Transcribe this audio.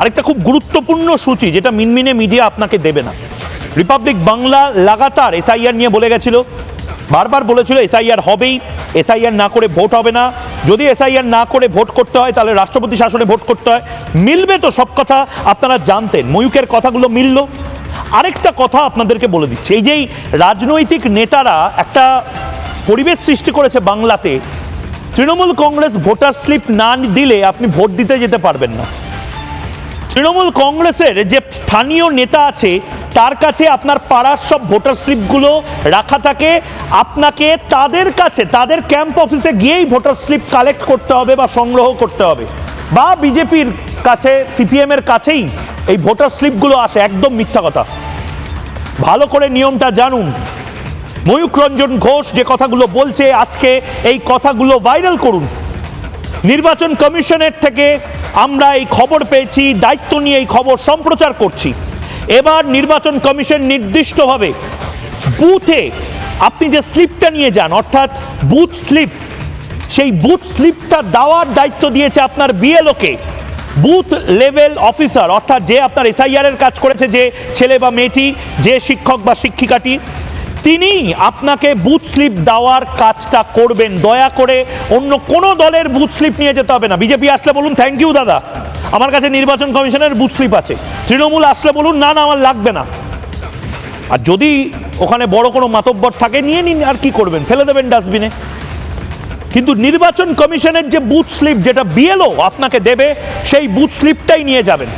আরেকটা খুব গুরুত্বপূর্ণ সূচি যেটা মিনমিনে মিডিয়া আপনাকে দেবে না। রিপাবলিক বাংলা লাগাতার এসআইআর নিয়ে বলে গেছিল, বারবার বলেছিল এসআইআর হবেই, এসআইআর না করে ভোট হবে না, যদি এসআইআর না করে ভোট করতে হয় তাহলে রাষ্ট্রপতি শাসনে ভোট করতে হয়। মিলবে তো সব কথা আপনারা জানতেন, ময়ূকের কথাগুলো মিলল। আরেকটা কথা আপনাদেরকে বলে দিচ্ছি, এই যেই রাজনৈতিক নেতারা একটা পরিবেশ সৃষ্টি করেছে বাংলাতে, তৃণমূল কংগ্রেস ভোটার স্লিপ না দিলে আপনি ভোট দিতে যেতে পারবেন না। তৃণমূল কংগ্রেসের যে স্থানীয় নেতা আছে তার কাছে আপনার পাড়ার সব ভোটার স্লিপগুলো রাখা থাকে, আপনাকে তাদের কাছে তাদের ক্যাম্প অফিসে গিয়েই ভোটার স্লিপ কালেক্ট করতে হবে বা সংগ্রহ করতে হবে, বা বিজেপির কাছে সিপিএম এর কাছেই এই ভোটার স্লিপগুলো আসে। একদম মিথ্যা কথা, ভালো করে নিয়মটা জানুন। ময়ূক রঞ্জন ঘোষ যে কথাগুলো বলছে আজকে, এই কথাগুলো ভাইরাল করুন। নির্বাচন কমিশনের থেকে আমরা এই খবর পেয়েছি, দায়িত্ব নিয়ে এই খবর সম্প্রচার করছি। এবার নির্বাচন কমিশন নির্দিষ্টভাবে বুথে আপনি যে স্লিপটা নিয়ে যান, অর্থাৎ বুথ স্লিপ, সেই বুথ স্লিপটা দেওয়ার দায়িত্ব দিয়েছে আপনার বিএলওকে, বুথ লেভেল অফিসার, অর্থাৎ যে আপনার এসআইআর এর কাজ করেছে, যে ছেলে বা মেয়েটি, যে শিক্ষক বা শিক্ষিকাটি, তিনি আপনাকে বুথ স্লিপ দেওয়ার কাজটা করবেন। দয়া করে অন্য কোনো দলের বুথ স্লিপ নিয়ে যেতে হবে না। বিজেপি আসলে বলুন থ্যাংক ইউ দাদা, আমার কাছে নির্বাচন কমিশনের বুথ স্লিপ আছে। তৃণমূল আসলে বলুন না না আমার লাগবে না। আর যদি ওখানে বড় কোনো মাতব্বর থাকে নিয়ে নিন, আর কি করবেন, ফেলে দেবেন ডাস্টবিনে। কিন্তু নির্বাচন কমিশনের যে বুথ স্লিপ, যেটা বিএলও আপনাকে দেবে, সেই বুথ স্লিপটাই নিয়ে যাবেন।